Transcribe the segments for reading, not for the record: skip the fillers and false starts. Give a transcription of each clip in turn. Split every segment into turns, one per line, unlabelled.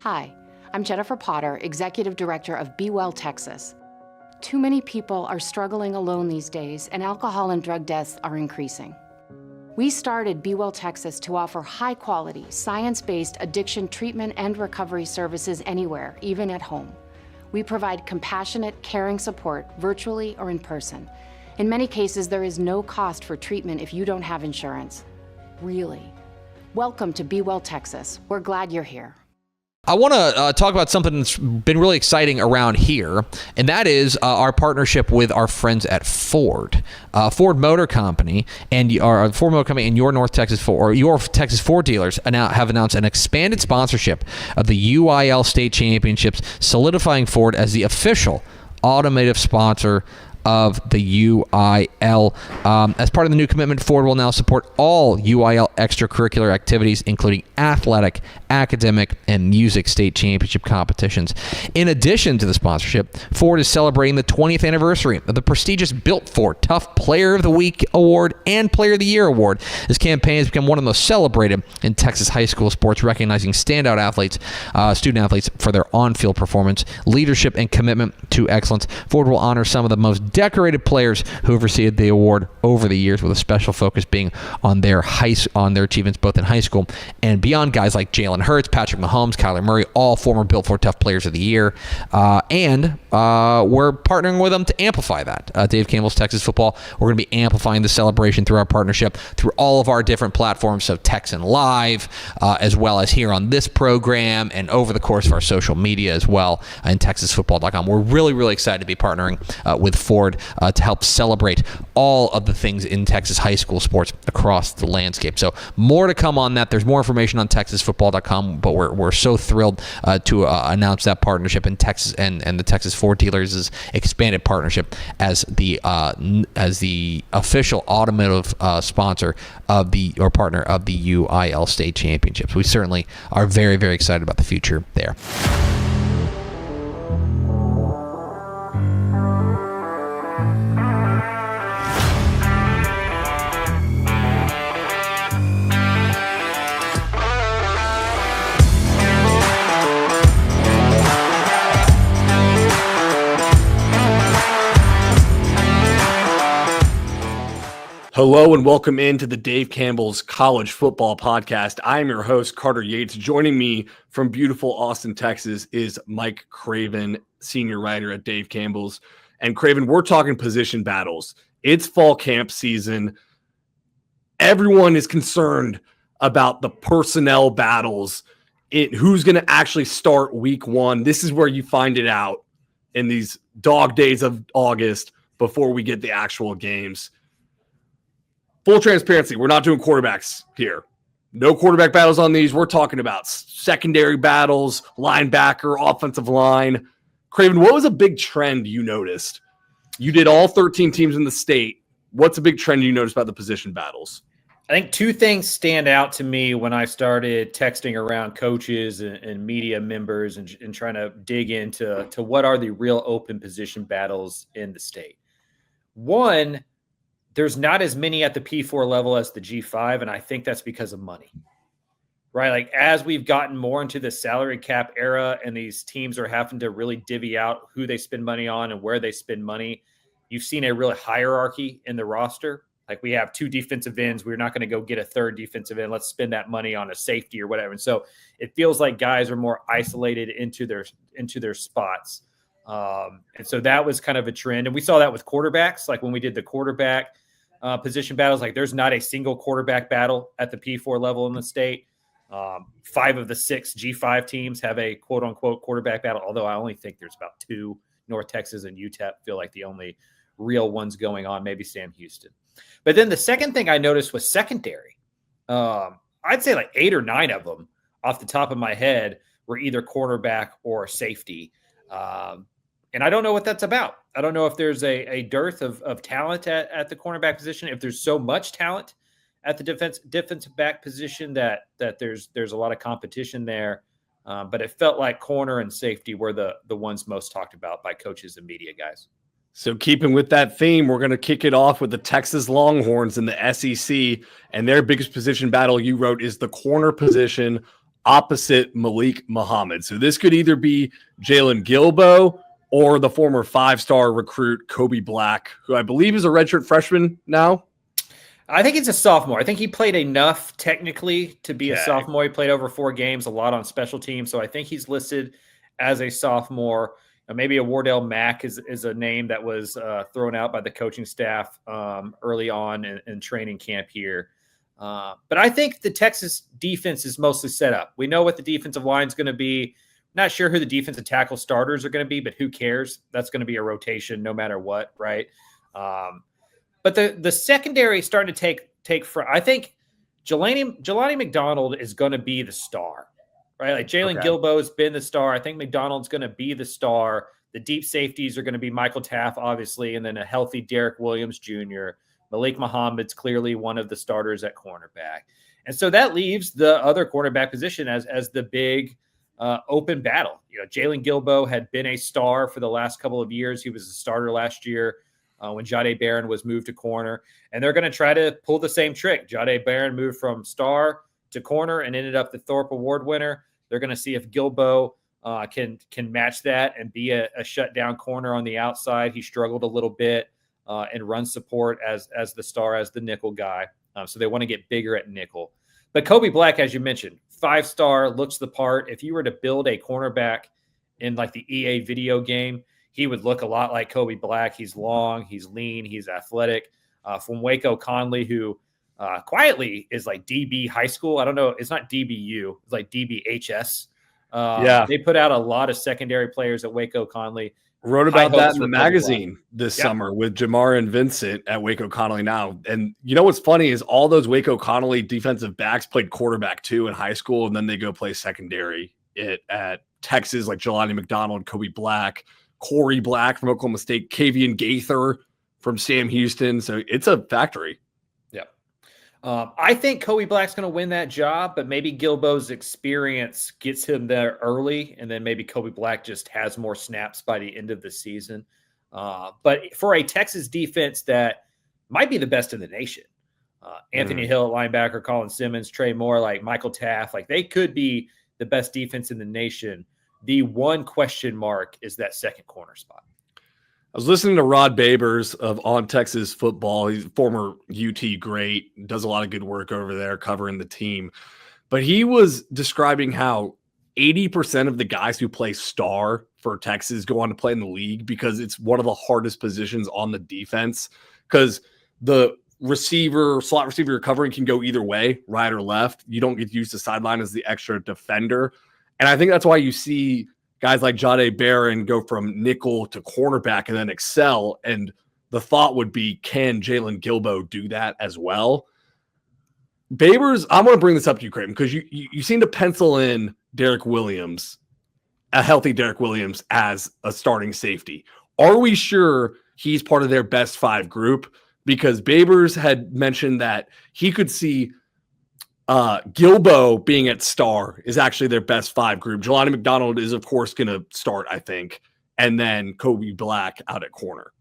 Hi, I'm Jennifer Potter, Executive Director of Be Well Texas. Too many people are struggling alone these days, and alcohol and drug deaths are increasing. We started Be Well Texas to offer high-quality, science-based addiction treatment and recovery services anywhere, even at home. We provide compassionate, caring support virtually or in person. In many cases, there is no cost for treatment if you don't have insurance. Really. Welcome to Be Well Texas. We're glad you're here.
I want to talk about something that's been really exciting around here, and that is our partnership with our friends at Ford. Ford Motor Company and your North Texas Ford, or your Texas Ford dealers have announced an expanded sponsorship of the UIL State Championships, solidifying Ford as the official automotive sponsor of the UIL. As part of the new commitment, Ford will now support all UIL extracurricular activities, including athletic, academic, and music state championship competitions. In addition to the sponsorship, Ford is celebrating the 20th anniversary of the prestigious Built Ford Tough Player of the Week Award and Player of the Year Award. This campaign has become one of the most celebrated in Texas high school sports, recognizing standout athletes, student athletes, for their on-field performance, leadership, and commitment to excellence. Ford will honor some of the most decorated players who have received the award over the years, with a special focus being on their achievements both in high school and beyond. Guys like Jalen Hurts, Patrick Mahomes, Kyler Murray, all former Built Ford Tough Players of the Year, and we're partnering with them to amplify that. Dave Campbell's Texas Football, we're going to be amplifying the celebration through our partnership through all of our different platforms, so Texan Live, as well as here on this program and over the course of our social media as well, and TexasFootball.com. We're really, really excited to be partnering with Ford to help celebrate all of the things in Texas high school sports across the landscape. So more to come on that. There's more information on TexasFootball.com, but we're so thrilled to announce that partnership in Texas and the Texas Ford Dealers' expanded partnership as the official automotive sponsor of or partner of the UIL State Championships. We certainly are very, very excited about the future there.
Hello and welcome into the Dave Campbell's College Football Podcast. I'm your host, Carter Yates. Joining me from beautiful Austin, Texas is Mike Craven, senior writer at Dave Campbell's. And Craven, we're talking position battles. It's fall camp season. Everyone is concerned about the personnel battles. Who's going to actually start week one. This is where you find it out in these dog days of August before we get the actual games. Full transparency, we're not doing quarterbacks here. No quarterback battles on these. We're talking about secondary battles, linebacker, offensive line. Craven, what was a big trend you noticed? You did all 13 teams in the state. What's a big trend you noticed about the position battles?
I think two things stand out to me when I started texting around coaches and media members and trying to dig into what are the real open position battles in the state. One, there's not as many at the P4 level as the G5, and I think that's because of money, right? Like as we've gotten more into the salary cap era and these teams are having to really divvy out who they spend money on and where they spend money, you've seen a real hierarchy in the roster. Like we have two defensive ends. We're not going to go get a third defensive end. Let's spend that money on a safety or whatever. And so it feels like guys are more isolated into their spots. And so that was kind of a trend. And we saw that with quarterbacks, like when we did the quarterback position battles, like there's not a single quarterback battle at the P4 level in the state. 5 of the 6 G5 teams have a quote unquote quarterback battle. Although I only think there's about 2. North Texas and UTEP feel like the only real ones going on, maybe Sam Houston. But then the second thing I noticed was secondary. I'd say like 8 or 9 of them off the top of my head were either cornerback or safety. And I don't know what that's about. I don't know if there's a dearth of talent at the cornerback position, if there's so much talent at the defensive back position that there's a lot of competition there. But it felt like corner and safety were the ones most talked about by coaches and media guys.
So keeping with that theme, we're going to kick it off with the Texas Longhorns in the SEC, and their biggest position battle you wrote is the corner position. opposite Malik Muhammad. So this could either be Jalen Gilbo or the former 5-star recruit Kobe Black, who I believe is a redshirt freshman now.
I think he's a sophomore. I think he played enough technically to be a
Okay.
sophomore. He played over 4 games, a lot on special teams. So I think he's listed as a sophomore. Maybe a Wardell Mack is a name that was thrown out by the coaching staff early on in training camp here. But I think the Texas defense is mostly set up. We know what the defensive line is going to be. Not sure who the defensive tackle starters are going to be, but who cares? That's going to be a rotation no matter what, right? But the secondary is starting to take front. I think Jelani McDonald is going to be the star, right? Like Jalen Gilbo has been the star. I think McDonald's going to be the star. The deep safeties are going to be Michael Taft, obviously, and then a healthy Derek Williams Jr. Malik Muhammad's clearly one of the starters at cornerback. And so that leaves the other cornerback position as the big open battle. Jalen Gilbo had been a star for the last couple of years. He was a starter last year when Jahdae Barron was moved to corner. And they're going to try to pull the same trick. Jahdae Barron moved from star to corner and ended up the Thorpe Award winner. They're going to see if Gilbo can match that and be a shutdown corner on the outside. He struggled a little bit in run support as the star, as the nickel guy. So they want to get bigger at nickel. But Kobe Black, as you mentioned, 5-star, looks the part. If you were to build a cornerback in like the EA video game, he would look a lot like Kobe Black. He's long, he's lean, he's athletic. From Waco Conley, who quietly is like DB high school. I don't know. It's not DBU. It's like DBHS. They put out a lot of secondary players at Waco Conley.
Wrote about that in the magazine this summer with Jamar and Vincent at Waco Connolly now. And you know what's funny is all those Waco Connolly defensive backs played quarterback too in high school, and then they go play secondary at Texas, like Jelani McDonald, Kobe Black, Corey Black from Oklahoma State, Kavian Gaither from Sam Houston. So it's a factory.
I think Kobe Black's going to win that job, but maybe Gilbo's experience gets him there early, and then maybe Kobe Black just has more snaps by the end of the season. But for a Texas defense that might be the best in the nation, Anthony Hill at linebacker, Colin Simmons, Trey Moore, like Michael Taft, like they could be the best defense in the nation. The one question mark is that second corner spot.
I was listening to Rod Babers of On Texas Football. He's a former UT great, does a lot of good work over there covering the team. But he was describing how 80% of the guys who play star for Texas go on to play in the league because it's one of the hardest positions on the defense, because the slot receiver covering can go either way, right or left. You don't get used to sideline as the extra defender. And I think that's why you see guys like Jahdae Barron go from nickel to cornerback and then excel. And the thought would be, can Jalen Gilbo do that as well? Babers, I want to bring this up to you, Creighton, because you seem to pencil in Derek Williams, a healthy Derek Williams, as a starting safety. Are we sure he's part of their best 5 group? Because Babers had mentioned that he could see Gilbo being at star is actually their best 5 group. Jelani McDonald is, of course, going to start, I think, and then Kobe Black out at corner.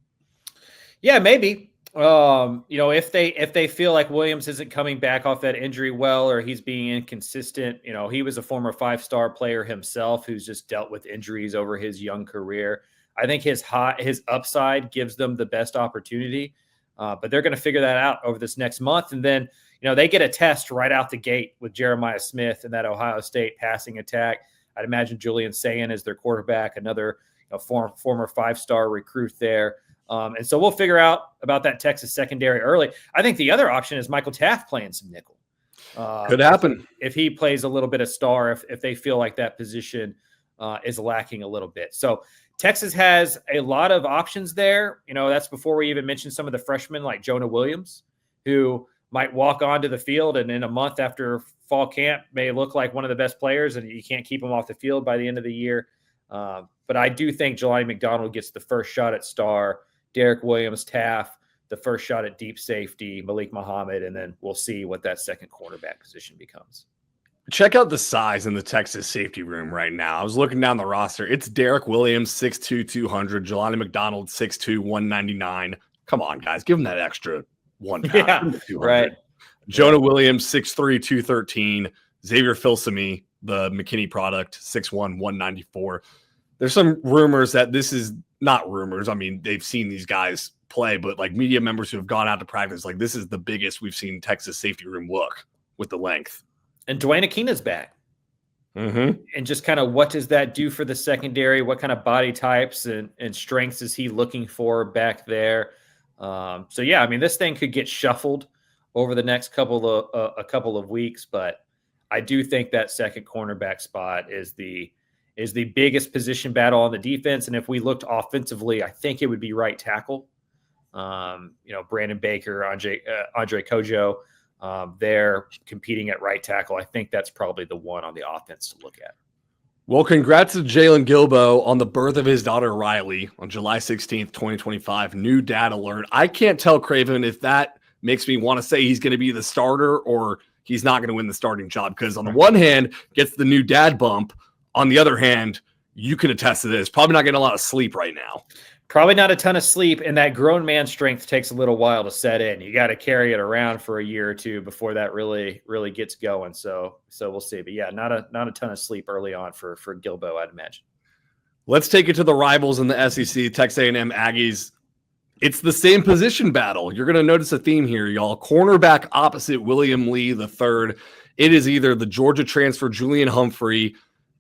Yeah, maybe. If they feel like Williams isn't coming back off that injury well, or he's being inconsistent, he was a former 5-star player himself who's just dealt with injuries over his young career. I think his upside gives them the best opportunity, but they're going to figure that out over this next month, and then they get a test right out the gate with Jeremiah Smith and that Ohio State passing attack. I'd imagine Julian Sayin is their quarterback, another former 5-star recruit there. And so we'll figure out about that Texas secondary early. I think the other option is Michael Taft playing some nickel.
Could happen.
If he plays a little bit of star, if they feel like that position is lacking a little bit. So Texas has a lot of options there. That's before we even mention some of the freshmen like Jonah Williams, who might walk onto the field and in a month after fall camp may look like one of the best players, and you can't keep him off the field by the end of the year. But I do think Jelani McDonald gets the first shot at star, Derek Williams, Taft, the first shot at deep safety, Malik Muhammad, and then we'll see what that second cornerback position becomes.
Check out the size in the Texas safety room right now. I was looking down the roster. It's Derek Williams, 6'2", 200. Jelani McDonald, 6'2", 199. Come on, guys. Give him that extra 1 pound.
Yeah, right.
Jonah Williams, 6'3", 213. Xavier Filsaime, the McKinney product, 6'1", 194. There's some rumors that this is not rumors. I mean, they've seen these guys play, but like media members who have gone out to practice, like this is the biggest we've seen Texas safety room look with the length.
And Dwayne Akina's back.
Mm-hmm.
And just kind of what does that do for the secondary? What kind of body types and strengths is he looking for back there? So yeah, I mean, this thing could get shuffled over the next couple of weeks, but I do think that second cornerback spot is the biggest position battle on the defense. And if we looked offensively, I think it would be right tackle. Brandon Baker, Andre Kojo, they're competing at right tackle. I think that's probably the one on the offense to look at.
Well, congrats to Jalen Gilbo on the birth of his daughter, Riley, on July 16th, 2025. New dad alert. I can't tell, Craven, if that makes me want to say he's going to be the starter or he's not going to win the starting job. Because on the one hand, gets the new dad bump. On the other hand, you can attest to this. Probably not getting a lot of sleep right now.
Probably not a ton of sleep, and that grown man strength takes a little while to set in. You got to carry it around for a year or two before that really gets going. So we'll see. But yeah, not a ton of sleep early on for Gilbo, I'd imagine.
Let's take it to the rivals in the SEC, Texas A&M Aggies. It's the same position battle. You're going to notice a theme here, y'all. Cornerback opposite William Lee III. It is either the Georgia transfer Julian Humphrey,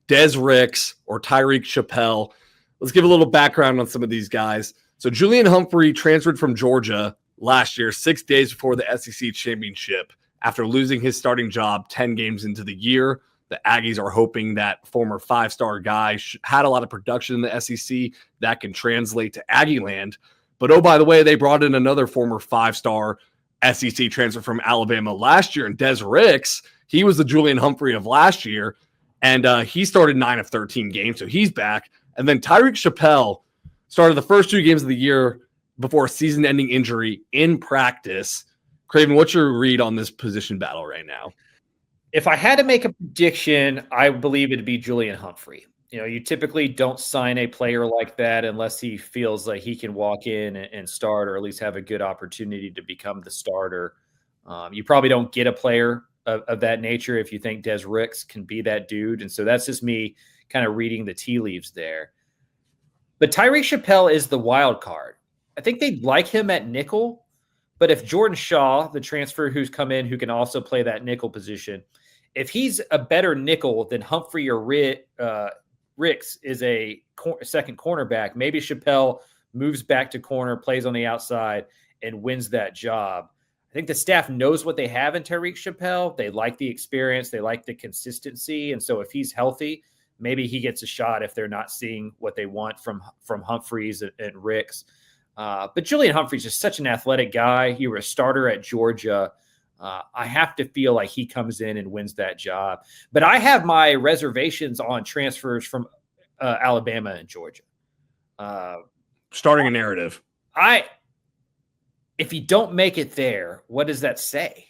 Des Ricks, or Tyreek Chappelle. Let's give a little background on some of these guys. So Julian Humphrey transferred from Georgia last year, 6 days before the SEC championship, after losing his starting job 10 games into the year. The Aggies are hoping that former five-star guy had a lot of production in the SEC that can translate to Aggie land. But oh, by the way, they brought in another former five-star SEC transfer from Alabama last year, and Des Ricks. He was the Julian Humphrey of last year, and he started 9 of 13 games, so he's back. And then Tyreek Chappelle started the first 2 games of the year before a season-ending injury in practice. Craven, what's your read on this position battle right now?
If I had to make a prediction, I believe it'd be Julian Humphrey. You typically don't sign a player like that unless he feels like he can walk in and start, or at least have a good opportunity to become the starter. You probably don't get a player of that nature if you think Des Ricks can be that dude. And so that's just me kind of reading the tea leaves there. But Tyreek Chappelle is the wild card. I think they'd like him at nickel, but if Jordan Shaw, the transfer who's come in, who can also play that nickel position, if he's a better nickel than Humphrey or Ricks is a second cornerback, maybe Chappelle moves back to corner, plays on the outside, and wins that job. I think the staff knows what they have in Tyreek Chappelle. They like the experience. They like the consistency. And so if he's healthy, maybe he gets a shot if they're not seeing what they want from Humphreys and Ricks. But Julian Humphrey's just such an athletic guy. He was a starter at Georgia. I have to feel like he comes in and wins that job. But I have my reservations on transfers from Alabama and Georgia.
Starting a narrative.
If you don't make it there, what does that say?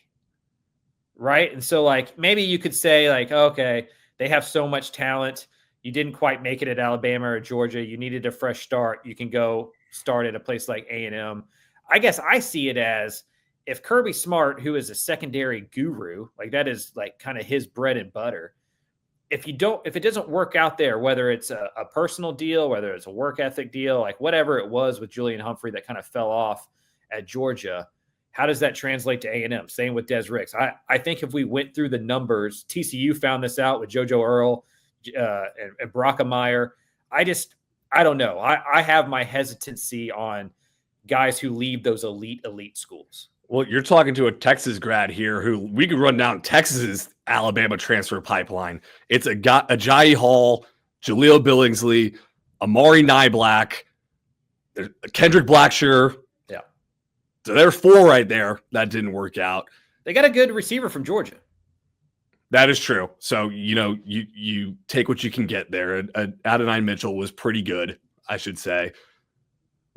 Right? And so, like, maybe you could say, like, okay, they have so much talent. You didn't quite make it at Alabama or Georgia. You needed a fresh start. You can go start at a place like A&M. I guess I see it as, if Kirby Smart, who is a secondary guru, like that is like kind of his bread and butter. If it doesn't work out there, whether it's a personal deal, whether it's a work ethic deal, like whatever it was with Julian Humphrey that kind of fell off at Georgia, how does that translate to A&M? Same with Des Ricks. I think if we went through the numbers, TCU found this out with JoJo Earle and Brockemeyer. I don't know. I have my hesitancy on guys who leave those elite schools.
Well, you're talking to a Texas grad here who we could run down Texas's Alabama transfer pipeline. It's Ajayi Hall, Jaleel Billingsley, Amari Nyblack, Kendrick Blackshear.
Yeah.
So there are 4 right there that didn't work out.
They got a good receiver from Georgia.
That is true. So, you take what you can get there. Adonai Mitchell was pretty good, I should say.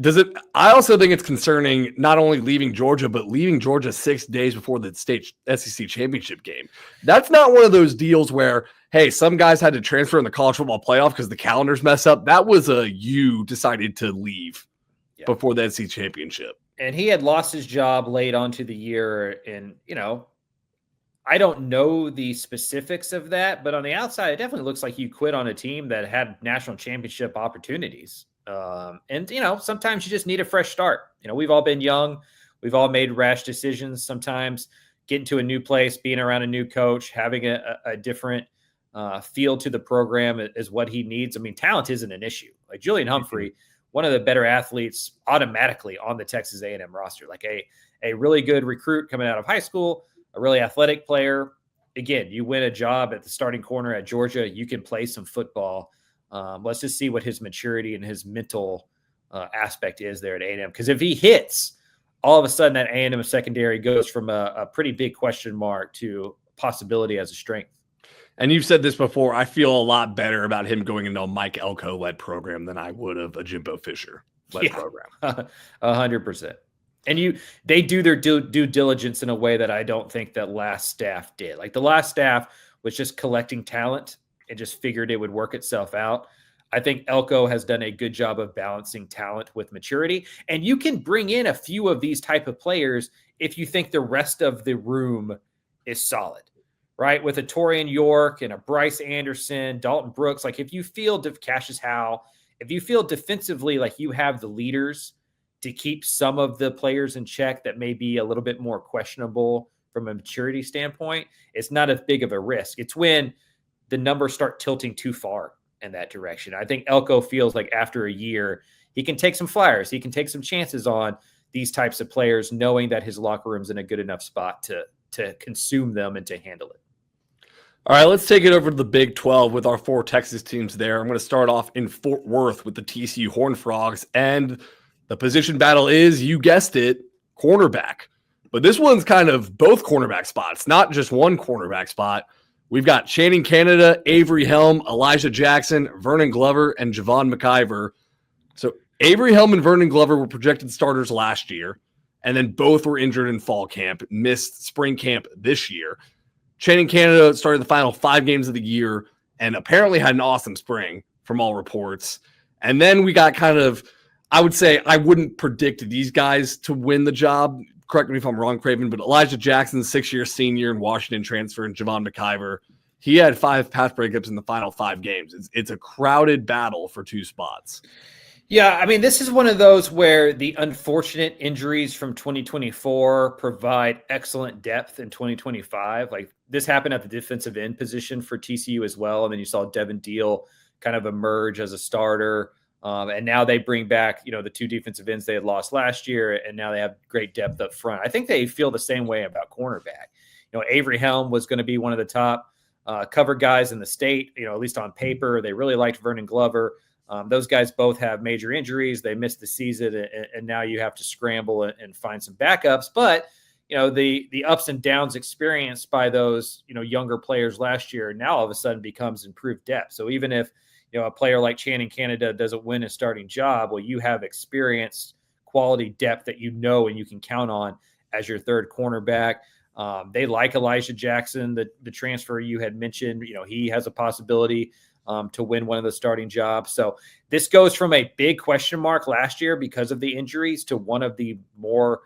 I also think it's concerning not only leaving Georgia, but leaving Georgia 6 days before the state SEC championship game. That's not one of those deals where, hey, some guys had to transfer in the college football playoff because the calendars mess up. That was you decided to leave before the SEC championship.
And he had lost his job late onto the year. And, I don't know the specifics of that, but on the outside, it definitely looks like you quit on a team that had national championship opportunities. And, sometimes you just need a fresh start. We've all been young. We've all made rash decisions. Sometimes getting to a new place, being around a new coach, having a different feel to the program is what he needs. I mean, talent isn't an issue. Like Julian Humphrey, one of the better athletes automatically on the Texas A&M roster, like a really good recruit coming out of high school, a really athletic player. Again, you win a job at the starting corner at Georgia, you can play some football. Let's just see what his maturity and his mental aspect is there at A&M. Because if he hits, all of a sudden that A&M secondary goes from a pretty big question mark to possibility as a strength.
And you've said this before, I feel a lot better about him going into a Mike Elko-led program than I would of a Jimbo Fisher-led program.
100%. And they do their due diligence in a way that I don't think that last staff did. Like the last staff was just collecting talent and just figured it would work itself out. I think Elko has done a good job of balancing talent with maturity. And you can bring in a few of these type of players if you think the rest of the room is solid, right? With a Torian York and a Bryce Anderson, Dalton Brooks, like if you feel Cassius Howe, if you feel defensively like you have the leaders to keep some of the players in check that may be a little bit more questionable from a maturity standpoint, it's not as big of a risk. It's when the numbers start tilting too far in that direction. I think Elko feels like after a year, he can take some flyers. He can take some chances on these types of players, knowing that his locker room's in a good enough spot to consume them and to handle it.
All right, let's take it over to the Big 12 with our 4 Texas teams there. I'm going to start off in Fort Worth with the TCU Horned Frogs, and the position battle is, you guessed it, cornerback. But this one's kind of both cornerback spots, not just one cornerback spot. We've got Channing Canada, Avery Helm, Elijah Jackson, Vernon Glover, and Javon McIver. So Avery Helm and Vernon Glover were projected starters last year, and then both were injured in fall camp, missed spring camp this year. Channing Canada started the final 5 games of the year and apparently had an awesome spring from all reports. And then we got kind of, I would say I wouldn't predict these guys to win the job. Correct me if I'm wrong, Craven, but Elijah Jackson, 6-year senior in Washington transfer, and Javon McIver, he had 5 pass breakups in the final 5 games. It's a crowded battle for 2 spots.
Yeah, I mean, this is one of those where the unfortunate injuries from 2024 provide excellent depth in 2025. Like this happened at the defensive end position for TCU as well. And then you saw Devin Deal kind of emerge as a starter. And now they bring back, the 2 defensive ends they had lost last year, and now they have great depth up front. I think they feel the same way about cornerback. Avery Helm was going to be one of the top cover guys in the state, at least on paper. They really liked Vernon Glover. Those guys both have major injuries. They missed the season, and now you have to scramble and find some backups. But, the ups and downs experienced by those, younger players last year now all of a sudden becomes improved depth. So even if, a player like Channing Canada doesn't win a starting job, well, you have experienced quality depth that and you can count on as your third cornerback. They like Elijah Jackson, the transfer you had mentioned. He has a possibility to win one of the starting jobs. So this goes from a big question mark last year because of the injuries to one of the more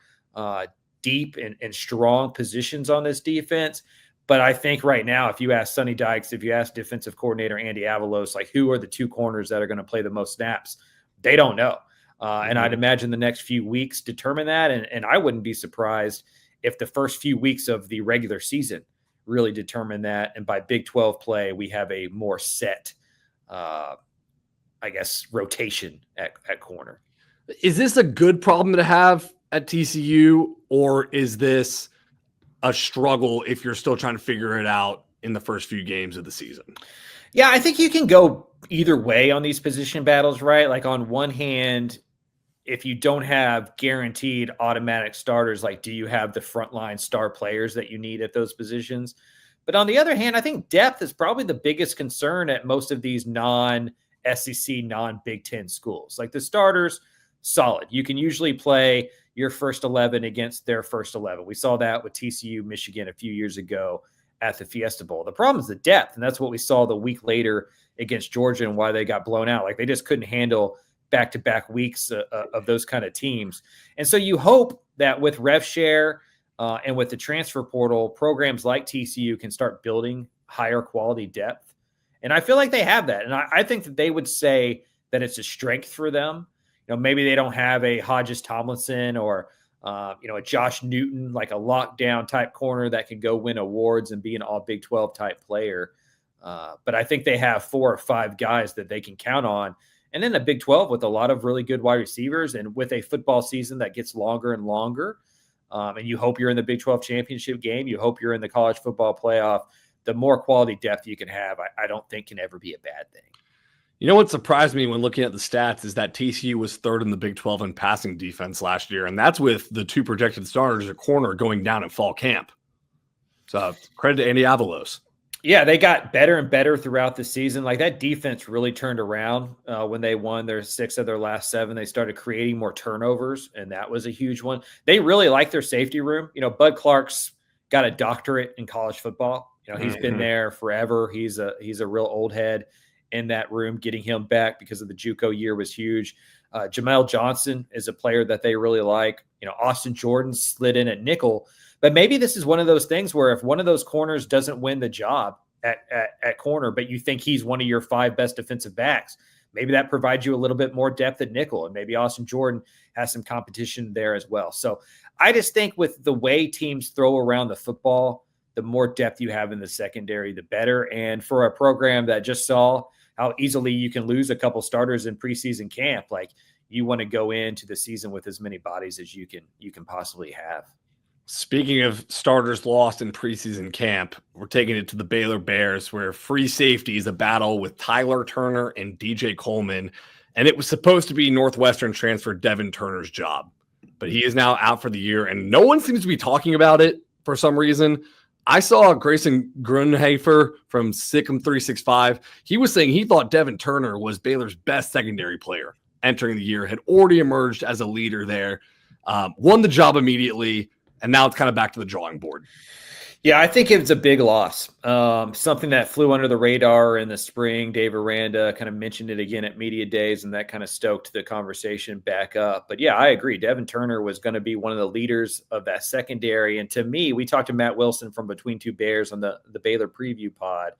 deep and strong positions on this defense. But I think right now, if you ask Sonny Dykes, if you ask defensive coordinator Andy Avalos, like who are the 2 corners that are going to play the most snaps, they don't know. And I'd imagine the next few weeks determine that. And I wouldn't be surprised if the first few weeks of the regular season really determine that. And by Big 12 play, we have a more set, rotation at corner.
Is this a good problem to have at TCU, or is this a struggle if you're still trying to figure it out in the first few games of the season?
Yeah, I think you can go either way on these position battles, right? Like on one hand, if you don't have guaranteed automatic starters, like do you have the frontline star players that you need at those positions? But on the other hand, I think depth is probably the biggest concern at most of these non-SEC, non-Big Ten schools. Like the starters, solid. You can usually play your first 11 against their first 11. We saw that with TCU, Michigan a few years ago at the Fiesta Bowl. The problem is the depth, and that's what we saw the week later against Georgia and why they got blown out. Like they just couldn't handle back-to-back weeks of those kind of teams. And so you hope that with rev share And with the transfer portal, programs like TCU can start building higher quality depth. And I feel like they have that. And I think that they would say that it's a strength for them. Maybe they don't have a Hodges Tomlinson or, a Josh Newton, like a lockdown type corner that can go win awards and be an all Big 12 type player. But I think they have 4 or 5 guys that they can count on. And then the Big 12 with a lot of really good wide receivers and with a football season that gets longer and longer. And you hope you're in the Big 12 championship game. You hope you're in the college football playoff. The more quality depth you can have, I don't think can ever be a bad thing.
You know what surprised me when looking at the stats is that TCU was 3rd in the Big 12 in passing defense last year, and that's with the 2 projected starters at corner going down in fall camp. So credit to Andy Avalos.
Yeah, they got better and better throughout the season. Like that defense really turned around when they won their 6 of their last 7. They started creating more turnovers, and that was a huge one. They really like their safety room. Bud Clark's got a doctorate in college football. He's been there forever. He's a real old head in that room. Getting him back because of the JUCO year was huge. Jamel Johnson is a player that they really like. Austin Jordan slid in at nickel. But maybe this is one of those things where if one of those corners doesn't win the job at corner, but you think he's one of your 5 best defensive backs, maybe that provides you a little bit more depth at nickel. And maybe Austin Jordan has some competition there as well. So I just think with the way teams throw around the football, the more depth you have in the secondary, the better. And for a program that just saw how easily you can lose a couple starters in preseason camp, like you want to go into the season with as many bodies as you can possibly have.
Speaking of starters lost in preseason camp, we're taking it to the Baylor Bears, where free safety is a battle with Tyler Turner and DJ Coleman. And it was supposed to be Northwestern transfer Devin Turner's job, but he is now out for the year, and no one seems to be talking about it for some reason. I saw Grayson Grunhafer from Sikkim 365. He was saying he thought Devin Turner was Baylor's best secondary player entering the year, had already emerged as a leader there, won the job immediately, and now it's kind of back to the drawing board.
Yeah, I think it's a big loss. Something that flew under the radar in the spring. Dave Aranda kind of mentioned it again at media days, and that kind of stoked the conversation back up. But yeah, I agree. Devin Turner was going to be one of the leaders of that secondary. And to me, we talked to Matt Wilson from Between Two Bears on the Baylor preview pod.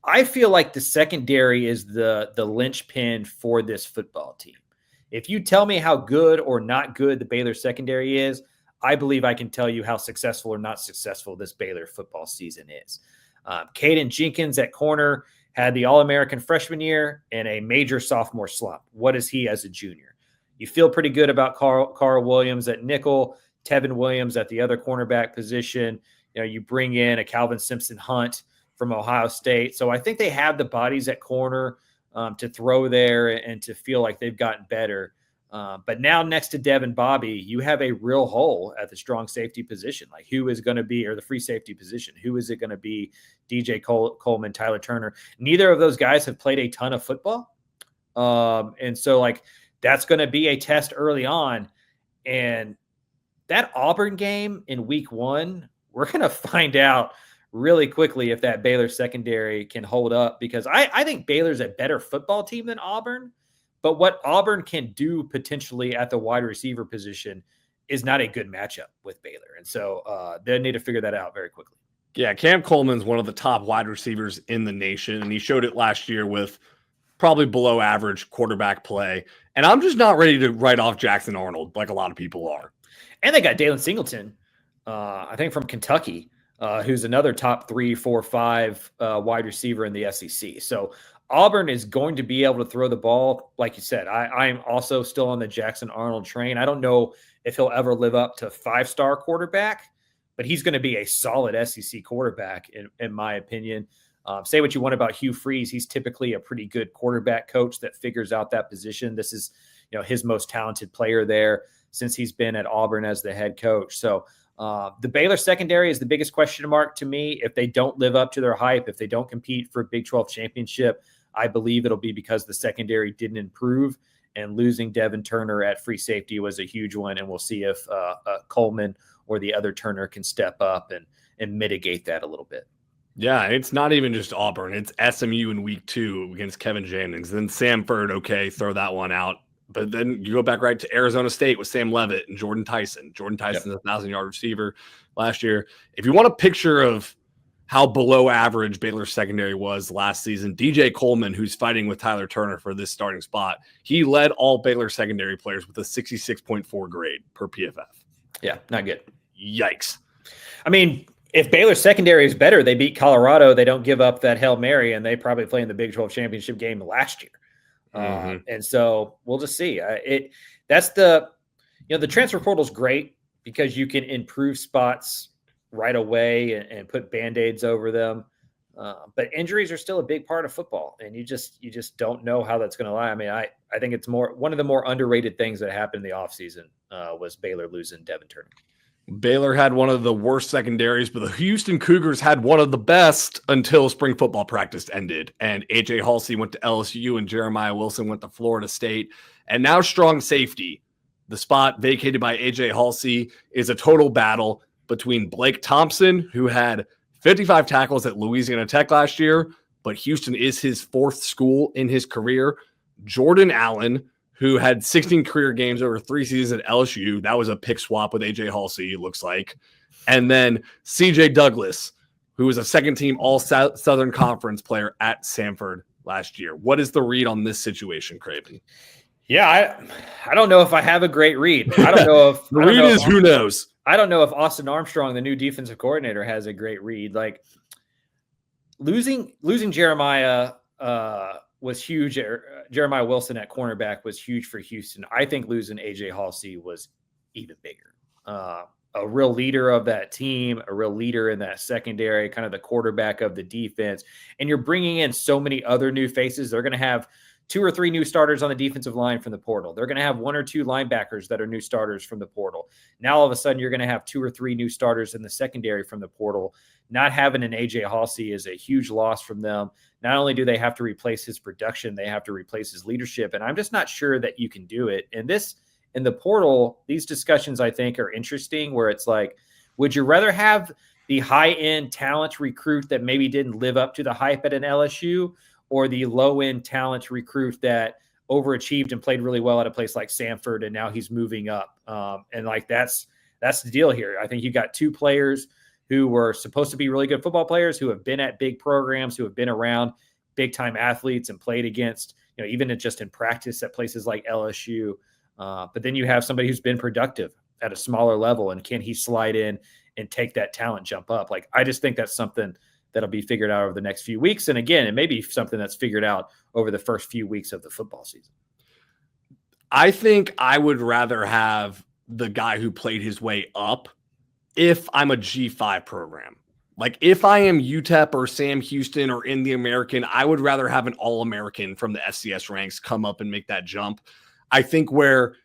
I feel like the secondary is the linchpin for this football team. If you tell me how good or not good the Baylor secondary is, I believe I can tell you how successful or not successful this Baylor football season is. Caden Jenkins at corner had the All-American freshman year and a major sophomore slump. What is he as a junior? You feel pretty good about Carl Williams at nickel, Tevin Williams at the other cornerback position. You bring in a Calvin Simpson Hunt from Ohio State. So I think they have the bodies at corner to throw there and to feel like they've gotten better. But now next to Devin Bobby, you have a real hole at the strong safety position. Like who is going to be, or the free safety position, who is it going to be? DJ Coleman, Tyler Turner. Neither of those guys have played a ton of football. And so like that's going to be a test early on. And that Auburn game in week 1, we're going to find out really quickly if that Baylor secondary can hold up, because I think Baylor's a better football team than Auburn. But what Auburn can do potentially at the wide receiver position is not a good matchup with Baylor. And so they need to figure that out very quickly.
Yeah, Cam Coleman's one of the top wide receivers in the nation, and he showed it last year with probably below average quarterback play. And I'm just not ready to write off Jackson Arnold like a lot of people are.
And they got Dalen Singleton, I think from Kentucky, who's another top 3, 4, 5 wide receiver in the SEC. So Auburn is going to be able to throw the ball. Like you said, I'm also still on the Jackson Arnold train. I don't know if he'll ever live up to 5-star quarterback, but he's going to be a solid SEC quarterback, in my opinion. Say what you want about Hugh Freeze. He's typically a pretty good quarterback coach that figures out that position. This is, his most talented player there since he's been at Auburn as the head coach. So the Baylor secondary is the biggest question mark to me. If they don't live up to their hype, if they don't compete for a Big 12 championship, I believe it'll be because the secondary didn't improve, and losing Devin Turner at free safety was a huge one. And we'll see if Coleman or the other Turner can step up and mitigate that a little bit.
Yeah, it's not even just Auburn. It's SMU in week 2 against Kevin Jennings. Then Samford, okay, throw that one out. But then you go back right to Arizona State with Sam Levitt and Jordan Tyson. Jordan Tyson's a 1,000-yard receiver last year. If you want a picture of how below average Baylor's secondary was last season, DJ Coleman, who's fighting with Tyler Turner for this starting spot, he led all Baylor secondary players with a 66.4 grade per PFF.
Yeah, not good.
Yikes.
I mean, if Baylor's secondary is better, they beat Colorado. They don't give up that Hail Mary, and they probably play in the Big 12 championship game last year. And so we'll just see. That's the transfer portal is great because you can improve spots right away and put Band-Aids over them. But injuries are still a big part of football, and you just don't know how that's going to lie. I mean, I think it's one of the more underrated things that happened in the offseason was Baylor losing Devin Turner.
Baylor had one of the worst secondaries, but the Houston Cougars had one of the best until spring football practice ended. And A.J. Halsey went to LSU and Jeremiah Wilson went to Florida State. And now strong safety. The spot vacated by A.J. Halsey is a total battle between Blake Thompson, who had 55 tackles at Louisiana Tech last year, but Houston is his fourth school in his career. Jordan Allen, who had 16 career games over 3 seasons at LSU. That was a pick swap with A.J. Halsey, it looks like. And then C.J. Douglas, who was a second-team All-Southern Conference player at Samford last year. What is the read on this situation, Craven?
Yeah, I don't know if I have a great read. I don't know if
the read is who knows.
I don't know if Austin Armstrong, the new defensive coordinator, has a great read. Like losing Jeremiah was huge. Jeremiah Wilson at cornerback was huge for Houston. I think losing A.J. Halsey was even bigger. A real leader of that team, a real leader in that secondary, kind of the quarterback of the defense. And you're bringing in so many other new faces. They're going to have 2 or 3 new starters on the defensive line from the portal. They're going to have 1 or 2 linebackers that are new starters from the portal. Now, all of a sudden, you're going to have 2 or 3 new starters in the secondary from the portal. Not having an A.J. Halsey is a huge loss from them. Not only do they have to replace his production, they have to replace his leadership. And I'm just not sure that you can do it. And in the portal, these discussions, I think, are interesting where it's like, would you rather have the high-end talent recruit that maybe didn't live up to the hype at an LSU, or the low-end talent recruit that overachieved and played really well at a place like Samford, and now he's moving up? And like that's the deal here. I think you got 2 players who were supposed to be really good football players, who have been at big programs, who have been around big-time athletes and played against, even just in practice at places like LSU. But then you have somebody who's been productive at a smaller level, and can he slide in and take that talent jump up? Like, I just think that's something that'll be figured out over the next few weeks. And again, it may be something that's figured out over the first few weeks of the football season.
I think I would rather have the guy who played his way up if I'm a G5 program. Like if I am UTEP or Sam Houston or in the American, I would rather have an All-American from the FCS ranks come up and make that jump. I think where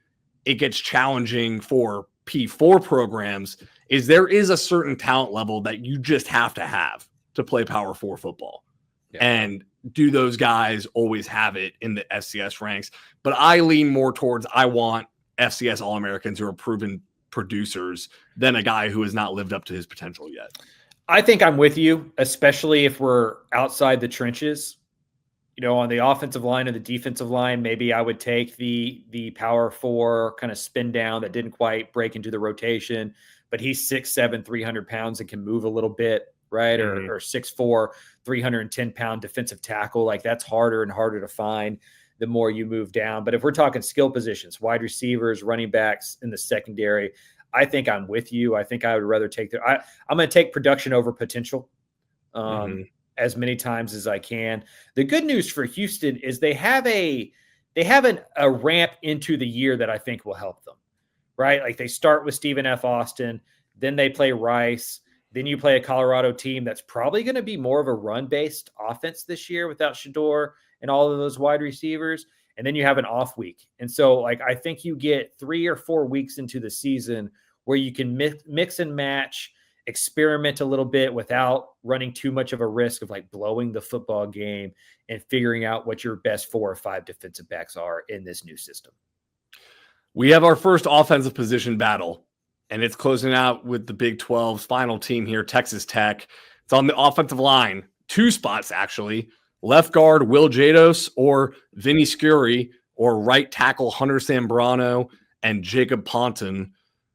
it gets challenging for P4 programs is there is a certain talent level that you just have to play Power 4 football. Yeah. And do those guys always have it in the FCS ranks? But I lean more towards I want FCS All-Americans who are proven producers than a guy who has not lived up to his potential yet.
I think I'm with you, especially if we're outside the trenches. On the offensive line and the defensive line, maybe I would take the Power 4 kind of spin down that didn't quite break into the rotation, but he's 6'7", 300 pounds and can move a little bit, right? Mm-hmm. Or 6'4", 310-pound defensive tackle. Like that's harder and harder to find the more you move down. But if we're talking skill positions, wide receivers, running backs in the secondary, I think I'm with you. I think I would rather take I'm going to take production over potential. As many times as I can. The good news for Houston is they have a ramp into the year that I think will help them, right? Like they start with Stephen F. Austin, then they play Rice, then you play a Colorado team that's probably going to be more of a run-based offense this year without Shedeur and all of those wide receivers, and then you have an off week. And so like I think you get 3 or 4 weeks into the season where you can mix and match, experiment a little bit without running too much of a risk of like blowing the football game and figuring out what your best 4 or 5 defensive backs are in this new system.
We have our first offensive position battle, and it's closing out with the Big 12's final team here, Texas Tech. It's on the offensive line, 2 spots actually, left guard Will Jados or Vinny Scurry or right tackle Hunter Zambrano and Jacob Ponton?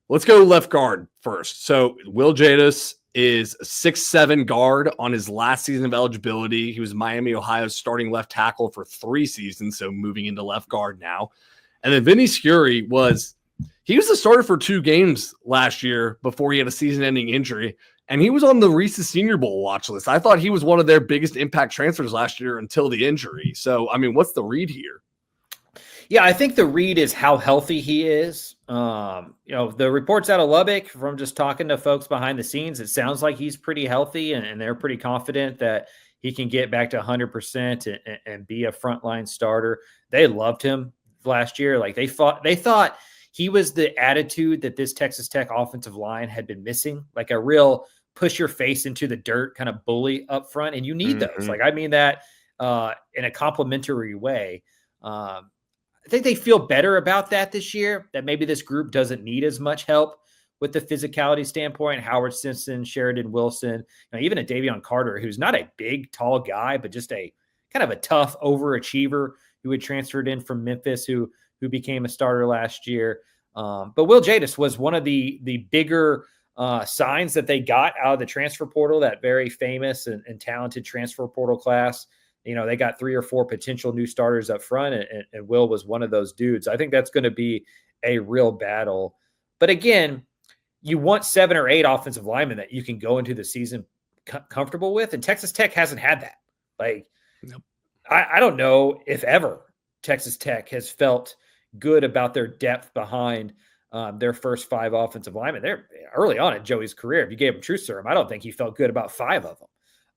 Let's go left guard first. So Will Jadis is a 6'7" guard on his last season of eligibility. He was Miami, Ohio's starting left tackle for 3 seasons, so moving into left guard now. And then Vinny Scurry was the starter for 2 games last year before he had a season-ending injury, and he was on the Reese's Senior Bowl watch list. I thought he was one of their biggest impact transfers last year until the injury. So, I mean, what's the read here?
Yeah, I think the read is how healthy he is. The reports out of Lubbock from just talking to folks behind the scenes, it sounds like he's pretty healthy and they're pretty confident that he can get back to 100% and be a frontline starter. They loved him last year. Like they thought he was the attitude that this Texas Tech offensive line had been missing, like a real push your face into the dirt kind of bully up front. And you need those. Like, I mean that in a complimentary way. I think they feel better about that this year, that maybe this group doesn't need as much help with the physicality standpoint. Howard Simpson, Sheridan Wilson, even a Davion Carter, who's not a big, tall guy, but just a kind of a tough overachiever who had transferred in from Memphis, who became a starter last year. But Will Jadis was one of the bigger signs that they got out of the transfer portal, that very famous and talented transfer portal class. They got 3 or 4 potential new starters up front, and Will was one of those dudes. I think that's going to be a real battle. But again, you want 7 or 8 offensive linemen that you can go into the season comfortable with, and Texas Tech hasn't had that. Like, nope. I don't know if ever Texas Tech has felt good about their depth behind their first 5 offensive linemen. They're early on in Joey's career. If you gave him truth serum, I don't think he felt good about 5 of them.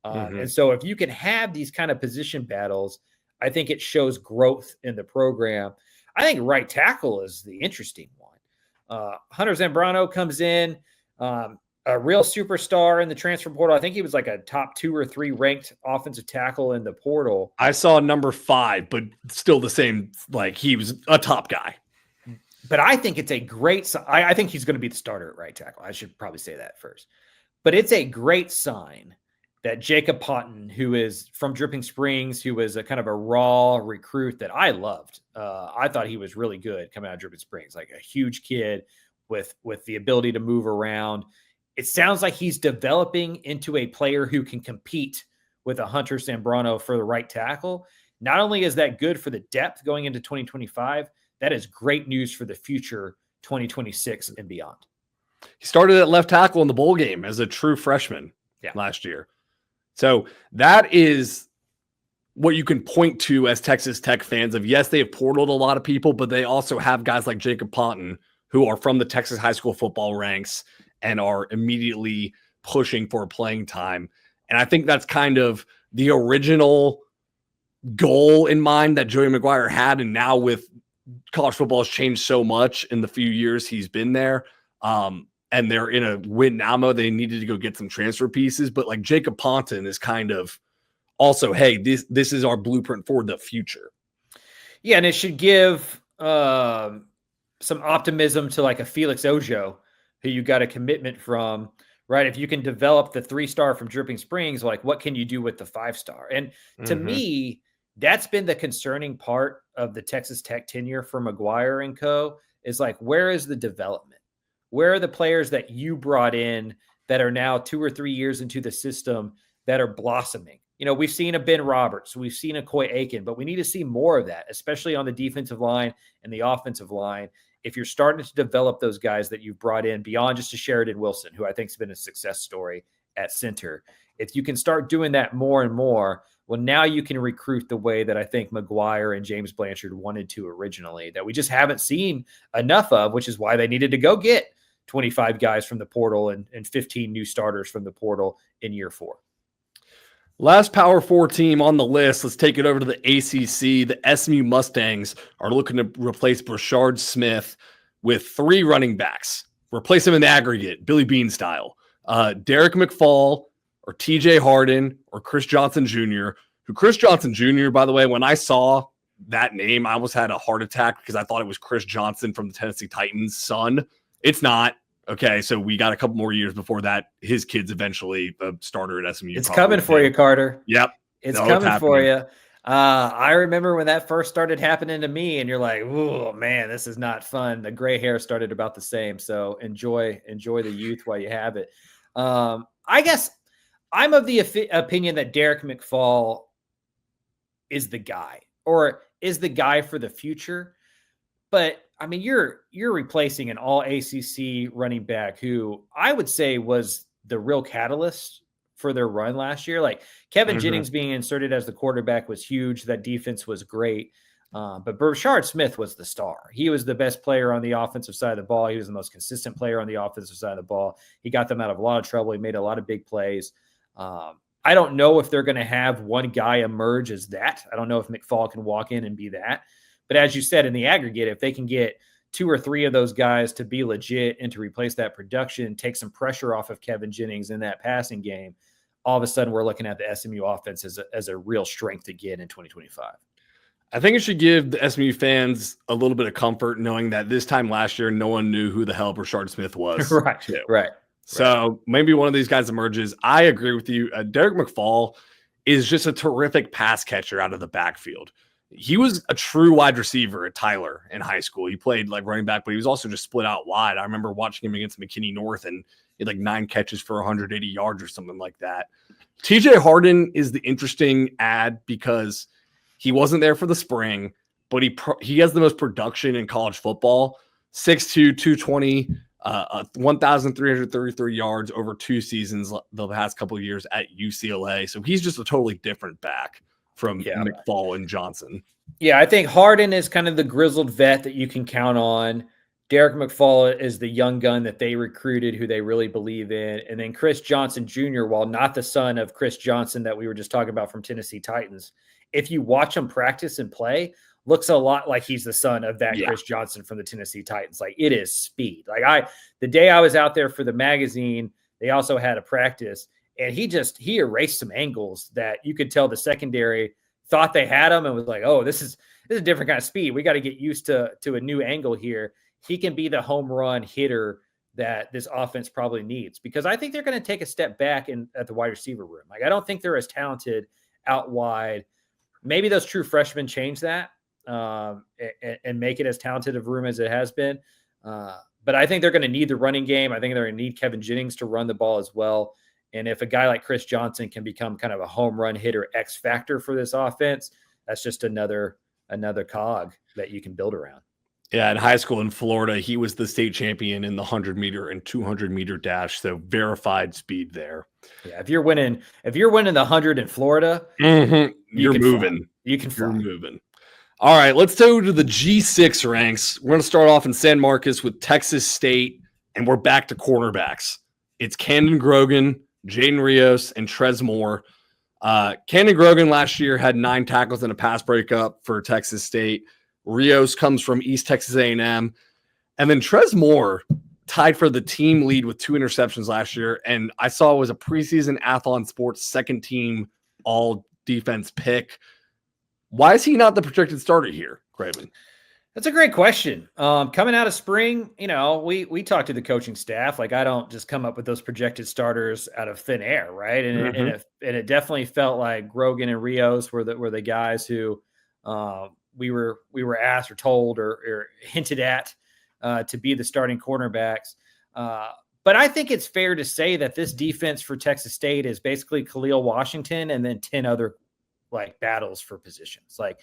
And so if you can have these kind of position battles, I think it shows growth in the program. I think right tackle is the interesting one. Hunter Zambrano comes in, a real superstar in the transfer portal. I think he was like a top 2 or 3 ranked offensive tackle in the portal.
I saw number 5, but still the same. Like, he was a top guy.
But I think it's a great – I think he's going to be the starter at right tackle. I should probably say that first. But it's a great sign that Jacob Ponton, who is from Dripping Springs, who was a kind of a raw recruit that I loved. I thought he was really good coming out of Dripping Springs, like a huge kid with the ability to move around. It sounds like he's developing into a player who can compete with a Hunter Zambrano for the right tackle. Not only is that good for the depth going into 2025, that is great news for the future 2026 and beyond.
He started at left tackle in the bowl game as a true freshman last year. So that is what you can point to as Texas Tech fans of, yes, they have portaled a lot of people, but they also have guys like Jacob Ponton who are from the Texas high school football ranks and are immediately pushing for playing time. And I think that's kind of the original goal in mind that Joey McGuire had. And now with college football has changed so much in the few years he's been there. And they're in a win now mode. They needed to go get some transfer pieces, but like Jacob Ponton is kind of also, hey, this is our blueprint for the future.
Yeah, and it should give some optimism to like a Felix Ojo, who you got a commitment from, right? If you can develop the 3-star from Dripping Springs, like what can you do with the 5-star? And to me, that's been the concerning part of the Texas Tech tenure for McGuire and co. is like, where is the development? Where are the players that you brought in that are now 2 or 3 years into the system that are blossoming? We've seen a Ben Roberts, we've seen a Coy Aiken, but we need to see more of that, especially on the defensive line and the offensive line. If you're starting to develop those guys that you've brought in beyond just a Sheridan Wilson, who I think has been a success story at center, if you can start doing that more and more, well, now you can recruit the way that I think McGuire and James Blanchard wanted to originally, that we just haven't seen enough of, which is why they needed to go get 25 guys from the portal and 15 new starters from the portal in year 4.
Last Power 4 team on the list. Let's take it over to the ACC. The SMU Mustangs are looking to replace Brashard Smith with 3 running backs. Replace him in the aggregate, Billy Bean style. Derek McFall or TJ Harden or Chris Johnson Jr., who Chris Johnson Jr., by the way, when I saw that name, I almost had a heart attack because I thought it was Chris Johnson from the Tennessee Titans' son. It's not. Okay, so we got a couple more years before that. His kid's eventually a starter at SMU.
It's coming for you, Carter.
Yep.
It's coming for you. I remember when that first started happening to me, and you're like, "Oh man, this is not fun." The gray hair started about the same, so enjoy the youth while you have it. I guess I'm of the opinion that Derek McFall is the guy, or is the guy for the future. But I mean, you're replacing an all ACC running back who I would say was the real catalyst for their run last year. Like Kevin Jennings being inserted as the quarterback was huge. That defense was great. But Brashard Smith was the star. He was the best player on the offensive side of the ball. He was the most consistent player on the offensive side of the ball. He got them out of a lot of trouble. He made a lot of big plays. I don't know if they're going to have one guy emerge as that. I don't know if McFall can walk in and be that. But as you said, in the aggregate, if they can get 2 or 3 of those guys to be legit and to replace that production, take some pressure off of Kevin Jennings in that passing game, all of a sudden we're looking at the SMU offense as a real strength again in 2025.
I think it should give the SMU fans a little bit of comfort knowing that this time last year, no one knew who the hell Brashard Smith was.
Right.
So maybe one of these guys emerges. I agree with you. Derek McFall is just a terrific pass catcher out of the backfield. He was a true wide receiver at Tyler in high school. He played like running back, but he was also just split out wide. I remember watching him against McKinney North, and he had like 9 catches for 180 yards or something like that. TJ Harden is the interesting ad because he wasn't there for the spring, but he has the most production in college football. 6'2", 220, 1,333 yards over 2 seasons the past couple of years at UCLA. So he's just a totally different back from McFall and Johnson.
Yeah, I think Harden is kind of the grizzled vet that you can count on. Derek McFall is the young gun that they recruited, who they really believe in. And then Chris Johnson Jr., while not the son of Chris Johnson that we were just talking about from Tennessee Titans, if you watch him practice and play, looks a lot like he's the son of that Chris Johnson from the Tennessee Titans. Like, it is speed. Like the day I was out there for the magazine, they also had a practice, and he erased some angles that you could tell the secondary thought they had him and was like, oh, this is a different kind of speed. We got to get used to a new angle here. He can be the home run hitter that this offense probably needs, because I think they're going to take a step back at the wide receiver room. Like, I don't think they're as talented out wide. Maybe those true freshmen change that and make it as talented of a room as it has been. But I think they're going to need the running game. I think they're going to need Kevin Jennings to run the ball as well. And if a guy like Chris Johnson can become kind of a home run hitter X factor for this offense, that's just another cog that you can build around.
Yeah, in high school in Florida, he was the state champion in the 100-meter and 200-meter dash, so verified speed there.
Yeah, if you're winning the 100 in Florida,
you're moving.
Fly. You can fly.
You're moving. All right, let's go to the G6 ranks. We're going to start off in San Marcos with Texas State, and we're back to cornerbacks. It's Camden Grogan, Jaden Rios, and Trez Moore. Camden Grogan last year had 9 tackles and a pass breakup for Texas State. Rios comes from East Texas A&M. And then Trez Moore tied for the team lead with 2 interceptions last year. And I saw it was a preseason Athlon Sports second team all defense pick. Why is he not the projected starter here, Craven?
That's a great question. Coming out of spring, we talked to the coaching staff. Like, I don't just come up with those projected starters out of thin air, right? And it definitely felt like Grogan and Rios were the guys who we were asked or told or hinted at to be the starting cornerbacks. But I think it's fair to say that this defense for Texas State is basically Khalil Washington and then 10 other battles for positions. Like,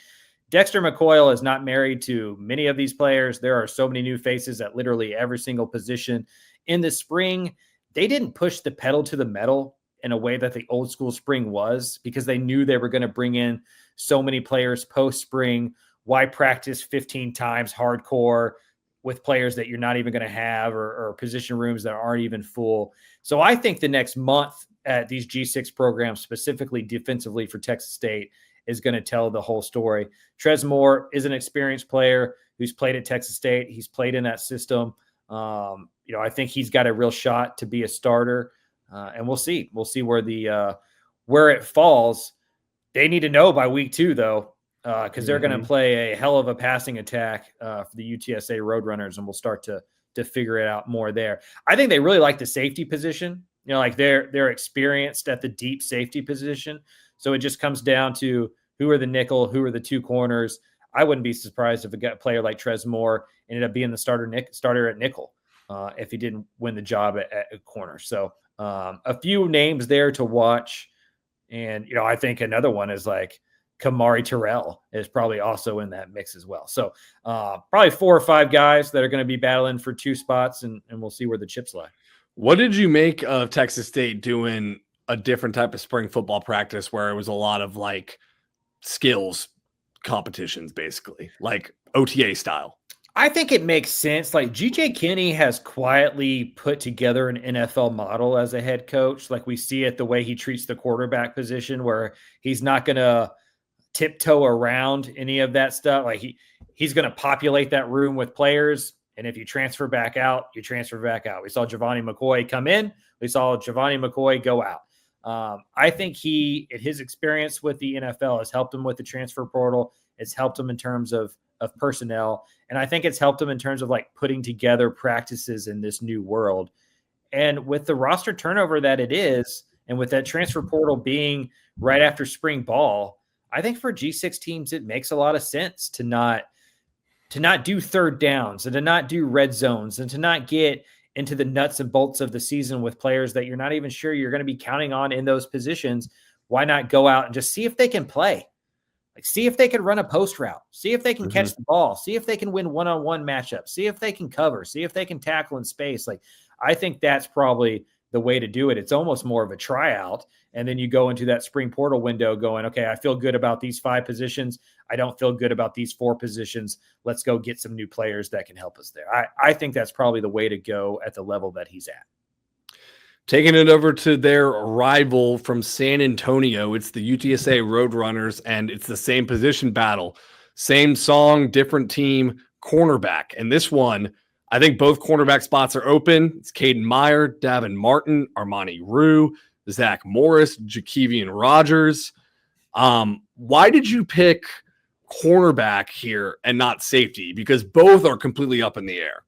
Dexter McCoyle is not married to many of these players. There are so many new faces at literally every single position. In the spring, they didn't push the pedal to the metal in a way that the old school spring was, because they knew they were going to bring in so many players post spring. Why practice 15 times hardcore with players that you're not even going to have, or position rooms that aren't even full? So I think the next month at these G6 programs, specifically defensively for Texas State, is going to tell the whole story. Trez Moore is an experienced player who's played at Texas State. He's played in that system. I think he's got a real shot to be a starter. And we'll see. We'll see where it falls. They need to know by week 2, though, because they're going to play a hell of a passing attack for the UTSA Roadrunners, and we'll start to figure it out more there. I think they really like the safety position. They're experienced at the deep safety position. So it just comes down to who are the nickel, who are the two corners. I wouldn't be surprised if a player like Trez Moore ended up being the starter at nickel if he didn't win the job at corner. So a few names there to watch. And, I think another one is like Kamari Terrell is probably also in that mix as well. So probably 4 or 5 guys that are going to be battling for 2 spots, and we'll see where the chips lie.
What did you make of Texas State doing a different type of spring football practice where it was a lot of like skills competitions, basically like OTA style?
I think it makes sense. Like GJ Kinney has quietly put together an NFL model as a head coach. Like we see it the way he treats the quarterback position, where he's not going to tiptoe around any of that stuff. Like he's going to populate that room with players. And if you transfer back out, you transfer back out. We saw Giovanni McCoy come in. We saw Giovanni McCoy go out. I think his experience with the NFL has helped him with the transfer portal. It's helped him in terms of personnel. And I think it's helped him in terms of like putting together practices in this new world. And with the roster turnover that it is, and with that transfer portal being right after spring ball, I think for G6 teams, it makes a lot of sense to not do third downs and to not do red zones and to not get into the nuts and bolts of the season with players that you're not even sure you're going to be counting on in those positions. Why not go out and just see if they can play? Like, see if they can run a post route, see if they can catch the ball, see if they can win one-on-one matchups, see if they can cover, see if they can tackle in space. Like, I think that's probably the way to do it. It's almost more of a tryout. And then you go into that spring portal window going, okay, I feel good about these 5 positions. I don't feel good about these 4 positions. Let's go get some new players that can help us there. I think that's probably the way to go at the level that he's at.
Taking it over to their rival from San Antonio, it's the UTSA Roadrunners, and it's the same position battle. Same song, different team, cornerback. And this one, I think both cornerback spots are open. It's Caden Meyer, Davin Martin, Armani Rue, Zach Morris, Jakevian Rogers. Why did you pick cornerback here and not safety? Because both are completely up in the air.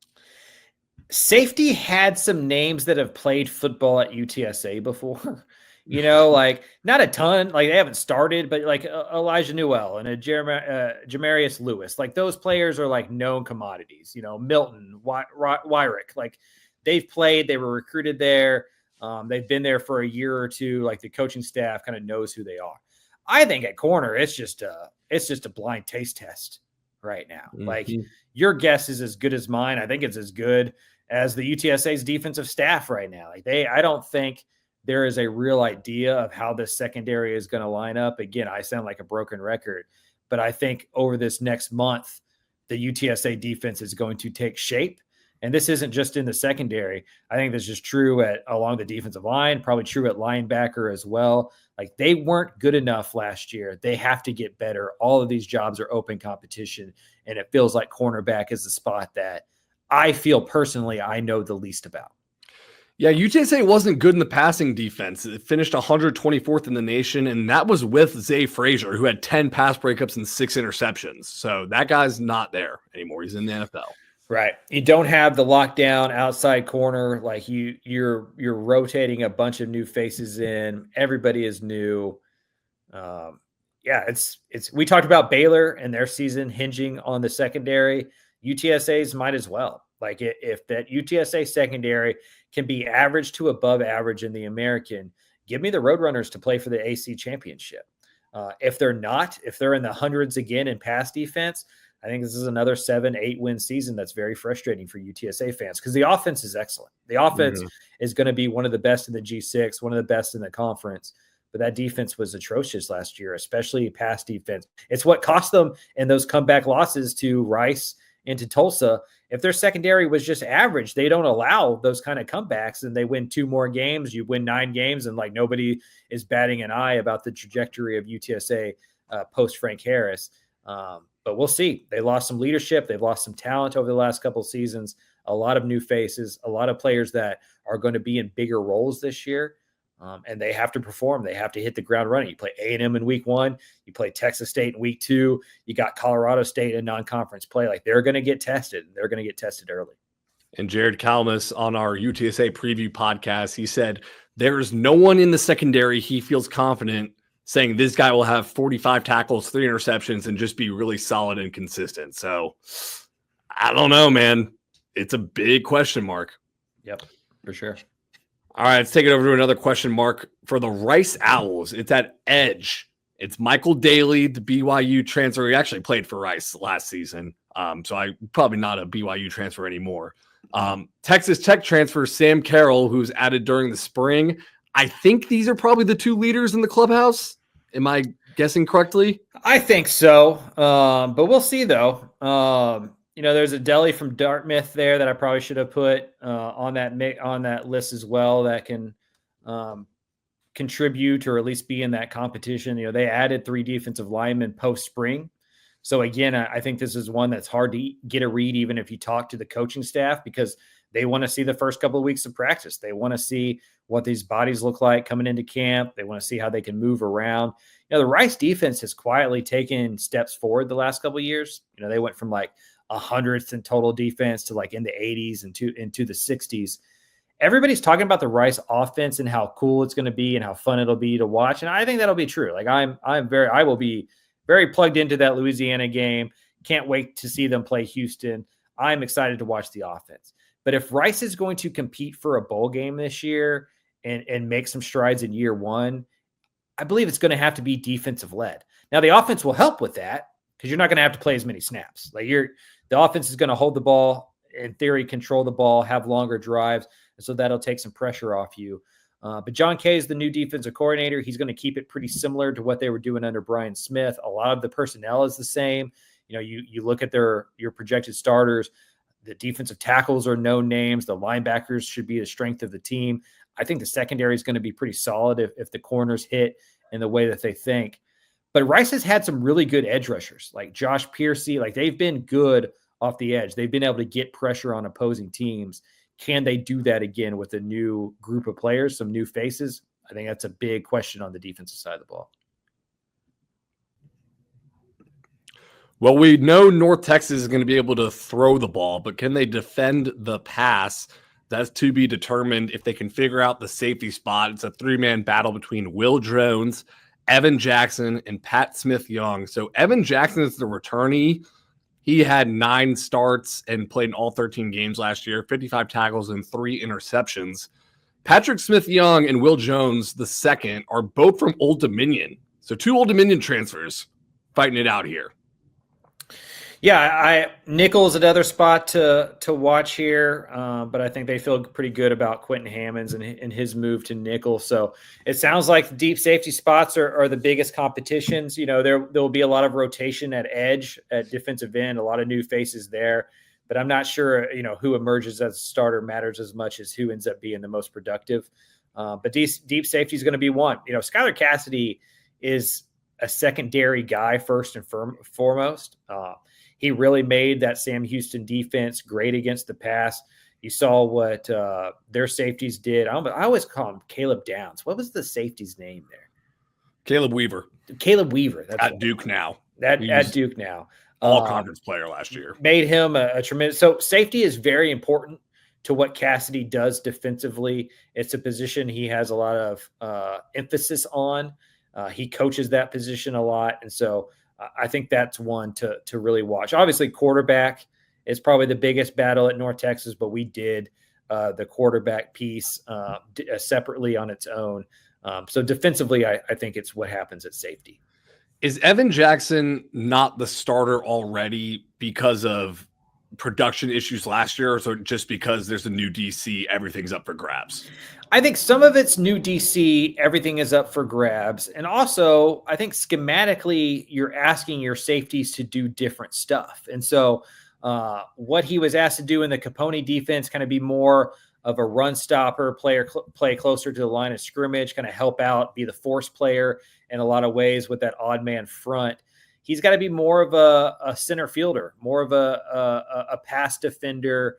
Safety had some names that have played football at UTSA before, like not a ton, like they haven't started, but like Elijah Newell and Jamarius Lewis, like those players are like known commodities, Milton, Wyrick, like they've played, they were recruited there. They've been there for a year or two. Like the coaching staff kind of knows who they are. I think at corner, it's just a blind taste test right now. Like your guess is as good as mine. I think it's as good as the UTSA's defensive staff right now. Like I don't think there is a real idea of how this secondary is going to line up. Again, I sound like a broken record, but I think over this next month, the UTSA defense is going to take shape. And this isn't just in the secondary. I think this is true along the defensive line, probably true at linebacker as well. Like they weren't good enough last year. They have to get better. All of these jobs are open competition. And it feels like cornerback is the spot that I feel personally I know the least about.
Yeah, UTSA wasn't good in the passing defense. It finished 124th in the nation, and that was with Zay Frazier, who had 10 pass breakups and 6 interceptions. So that guy's not there anymore. He's in the NFL.
Right. You don't have the lockdown outside corner. Like you're rotating a bunch of new faces in. Everybody is new. It's we talked about Baylor and their season hinging on the secondary. UTSA's might as well. Like if that UTSA secondary can be average to above average in the American, give me the Roadrunners to play for the AC championship. If they're not, if they're in the hundreds again in pass defense, I think this is another 7-8 win season that's very frustrating for UTSA fans because the offense is excellent. The offense is going to be one of the best in the G6, one of the best in the conference. But that defense was atrocious last year, especially pass defense. It's what cost them in those comeback losses to Rice and to Tulsa. If their secondary was just average, they don't allow those kind of comebacks and they win 2 more games. You win 9 games and like nobody is batting an eye about the trajectory of UTSA post Frank Harris. But we'll see. They lost some leadership. They've lost some talent over the last couple of seasons, a lot of new faces, a lot of players that are going to be in bigger roles this year. And they have to perform. They have to hit the ground running. You play A&M in week 1. You play Texas State in week 2. You got Colorado State in non-conference play. Like they're going to get tested. They're going to get tested early.
And Jared Kalmus on our UTSA preview podcast, he said, there is no one in the secondary he feels confident saying this guy will have 45 tackles, 3 interceptions, and just be really solid and consistent. So I don't know, man. It's a big question mark.
Yep, for sure.
All right, let's take it over to another question mark for the Rice Owls. It's at edge. It's Michael Daly, the BYU transfer. He actually played for Rice last season. So I probably not a BYU transfer anymore. Texas Tech transfer Sam Carroll, who's added during the spring. I think these are probably the 2 leaders in the clubhouse. Am I guessing correctly?
I think so, but we'll see though. There's a Deli from Dartmouth there that I probably should have put on that list as well that can contribute or at least be in that competition. They added 3 defensive linemen post spring. So again, I think this is one that's hard to get a read, even if you talk to the coaching staff, because they want to see the first couple of weeks of practice. They want to see what these bodies look like coming into camp. They want to see how they can move around. The Rice defense has quietly taken steps forward the last couple of years. They went from like 100th in total defense to like in the 80s and into the 60s. Everybody's talking about the Rice offense and how cool it's going to be and how fun it'll be to watch. And I think that'll be true. Like I will be very plugged into that Louisiana game. Can't wait to see them play Houston. I'm excited to watch the offense. But if Rice is going to compete for a bowl game this year and make some strides in year one, I believe it's going to have to be defensive led. Now the offense will help with that because you're not going to have to play as many snaps. The offense is going to hold the ball, in theory, control the ball, have longer drives. And so that'll take some pressure off you. But John Kay is the new defensive coordinator. He's going to keep it pretty similar to what they were doing under Brian Smith. A lot of the personnel is the same. You look at your projected starters. The defensive tackles are known names. The linebackers should be the strength of the team. I think the secondary is going to be pretty solid if the corners hit in the way that they think. But Rice has had some really good edge rushers like Josh Piercy. Like they've been good off the edge. They've been able to get pressure on opposing teams. Can they do that again with a new group of players, some new faces? I think that's a big question on the defensive side of the ball.
Well, we know North Texas is going to be able to throw the ball, but can they defend the pass? That's to be determined if they can figure out the safety spot. It's a 3-man battle between Will Jones, Evan Jackson, and Pat Smith-Young. So Evan Jackson is the returnee. He had 9 starts and played in all 13 games last year, 55 tackles and 3 interceptions. Patrick Smith-Young and Will Jones, the second, are both from Old Dominion. So 2 Old Dominion transfers fighting it out here.
Yeah, Nickel's another spot to watch here, but I think they feel pretty good about Quentin Hammonds and his move to nickel. So it sounds like the deep safety spots are the biggest competitions. There will be a lot of rotation at edge, at defensive end, a lot of new faces there. But I'm not sure, who emerges as a starter matters as much as who ends up being the most productive. But deep safety is going to be one. Skylar Cassidy is a secondary guy first and foremost. He really made that Sam Houston defense great against the pass. You saw what their safeties did. I always call him Caleb Downs. What was the safety's name there?
Caleb Weaver.
Caleb Weaver. That's
at Duke now.
At Duke now.
All-conference player last year.
Made him a tremendous – so safety is very important to what Cassidy does defensively. It's a position he has a lot of emphasis on. He coaches that position a lot, and so – I think that's one to really watch. Obviously, quarterback is probably the biggest battle at North Texas, but we did the quarterback piece separately on its own. So defensively, I think it's what happens at safety.
Is Evan Jackson not the starter already because of production issues last year, or so just because there's a new DC, everything's up for grabs?
I think some of it's new DC, everything is up for grabs. And also, I think schematically, you're asking your safeties to do different stuff. And so what he was asked to do in the Capone defense, kind of be more of a run stopper, play closer to the line of scrimmage, kind of help out, be the force player in a lot of ways with that odd man front. He's got to be more of a center fielder, more of a pass defender,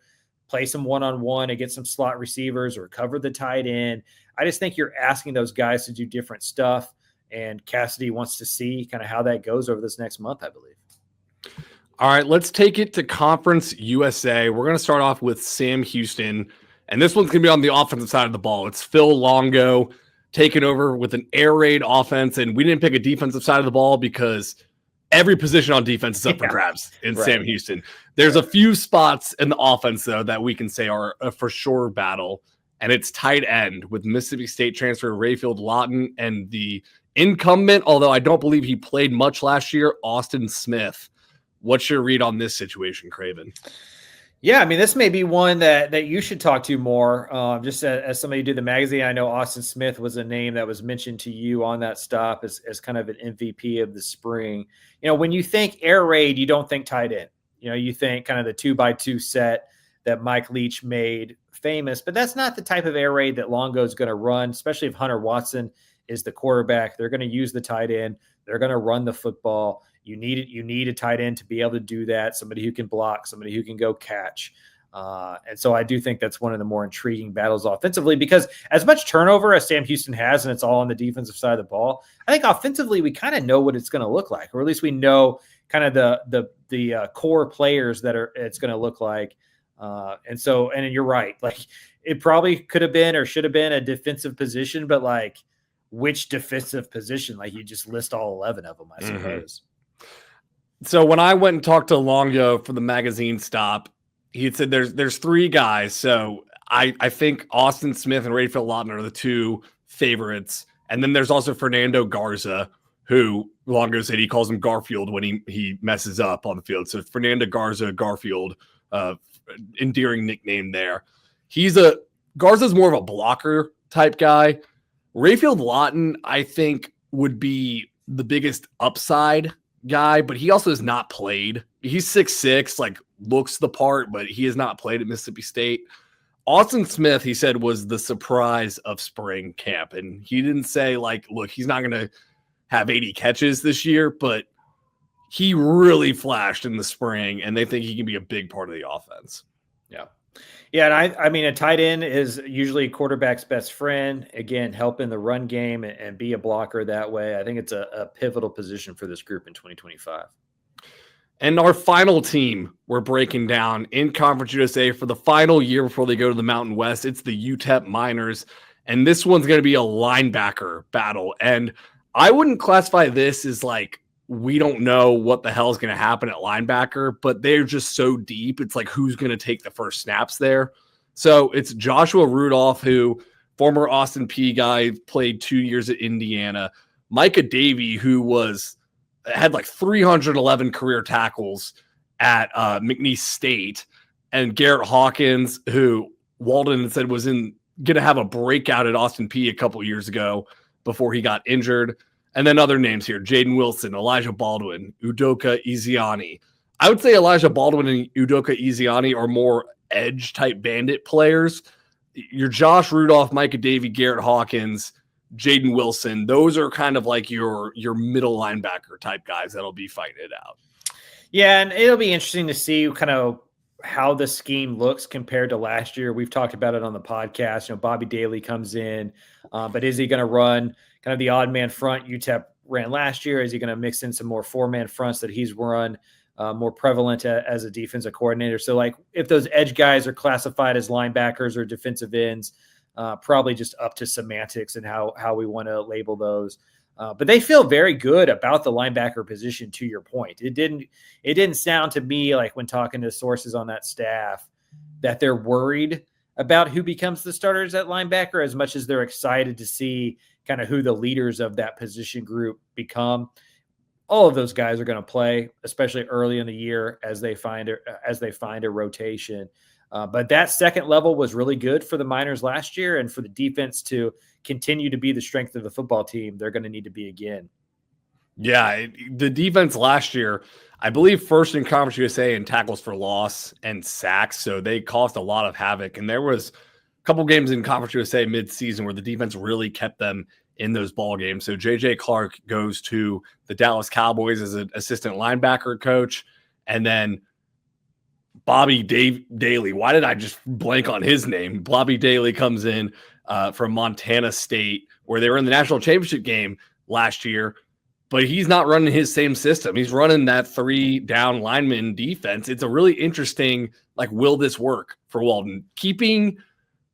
play some one-on-one against some slot receivers or cover the tight end. I just think you're asking those guys to do different stuff, and Cassidy wants to see kind of how that goes over this next month, I believe.
All right, let's take it to Conference USA. We're going to start off with Sam Houston, and this one's going to be on the offensive side of the ball. It's Phil Longo. taken over with an air raid offense, and we didn't pick a defensive side of the ball because every position on defense is up for grabs in Sam Houston. There's a few spots in the offense, though, that we can say are a for sure battle, and it's tight end with Mississippi State transfer Rayfield Lawton and the incumbent, although I don't believe he played much last year, Austin Smith. What's your read on this situation, Craven?
Yeah, I mean, this may be one that you should talk to more. Just as somebody who did the magazine, I know Austin Smith was a name that was mentioned to you on that stop as kind of an MVP of the spring. When you think air raid, you don't think tight end. You think kind of the 2x2 set that Mike Leach made famous, but that's not the type of air raid that Longo is going to run, especially if Hunter Watson is the quarterback. They're going to use the tight end. They're going to run the football. You need a tight end to be able to do that. Somebody who can block, somebody who can go catch. And so I do think that's one of the more intriguing battles offensively, because as much turnover as Sam Houston has, and it's all on the defensive side of the ball, I think offensively we kind of know what it's going to look like, or at least we know kind of the core players that it's going to look like. And you're right. Like, it probably could have been or should have been a defensive position, but like, which defensive position? Like, you just list all 11 of them, I suppose.
So when I went and talked to Longo for the magazine stop, he had said there's three guys. So I think Austin Smith and Rayfield Lawton are the two favorites. And then there's also Fernando Garza, who Longo said he calls him Garfield when he messes up on the field. So Fernando Garfield, endearing nickname there. Garza's more of a blocker type guy. Rayfield Lawton, I think, would be the biggest upside guy, but he also has not played. He's 6'6", like looks the part, but he has not played at Mississippi State. Austin Smith, he said, was the surprise of spring camp. And he didn't say, like, look, he's not going to have 80 catches this year, but he really flashed in the spring, and they think he can be a big part of the offense.
Yeah. Yeah, and I mean, a tight end is usually a quarterback's best friend. Again, help in the run game and be a blocker that way. I think it's a pivotal position for this group in 2025.
And our final team we're breaking down in Conference USA for the final year before they go to the Mountain West. It's the UTEP Miners, and this one's going to be a linebacker battle. And I wouldn't classify this as like, we don't know what the hell is going to happen at linebacker, but they're just so deep. It's like, who's going to take the first snaps there? So it's Joshua Rudolph, who former Austin Peay guy, played 2 years at Indiana. Micah Davey, who had like 311 career tackles at McNeese State, and Garrett Hawkins, who Walden said was going to have a breakout at Austin Peay a couple years ago before he got injured. And then other names here: Jaden Wilson, Elijah Baldwin, Udoka Ezeani. I would say Elijah Baldwin and Udoka Ezeani are more edge-type bandit players. Your Josh Rudolph, Micah Davey, Garrett Hawkins, Jaden Wilson, those are kind of like your middle linebacker type guys that'll be fighting it out. Yeah,
and it'll be interesting to see kind of how the scheme looks compared to last year. We've talked about it on the podcast. Bobby Daly comes in, but is he going to run kind of the odd man front UTEP ran last year? Is he going to mix in some more 4-man fronts that he's run more prevalent as a defensive coordinator? So like, if those edge guys are classified as linebackers or defensive ends, probably just up to semantics and how we want to label those. But they feel very good about the linebacker position, to your point. It didn't sound to me like, when talking to sources on that staff, that they're worried about who becomes the starters at linebacker as much as they're excited to see kind of who the leaders of that position group become. All of those guys are going to play, especially early in the year as they find a rotation. But that second level was really good for the Miners last year, and for the defense to continue to be the strength of the football team, they're going to need to be again.
Yeah, the defense last year, I believe, first in Conference USA in tackles for loss and sacks, so they caused a lot of havoc. And there was a couple games in Conference USA mid-season where the defense really kept them in those ball games. So J.J. Clark goes to the Dallas Cowboys as an assistant linebacker coach, and then Bobby Daly. Why did I just blank on his name? Bobby Daly comes in from Montana State, where they were in the national championship game last year, but he's not running his same system. He's running that 3-down lineman defense. It's a really interesting, like, will this work for Walden? Keeping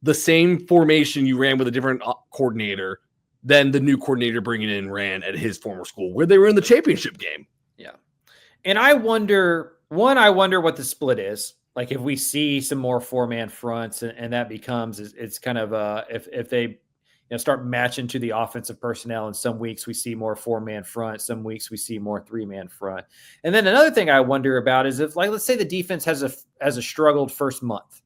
the same formation you ran with a different coordinator than the new coordinator bringing in ran at his former school, where they were in the championship game.
Yeah. And I wonder what the split is. Like if we see some more 4-man fronts and that becomes, it's kind of if they start matching to the offensive personnel, and some weeks we see more 4-man front, some weeks we see more 3-man front. And then another thing I wonder about is if, like, let's say the defense has a struggled first month,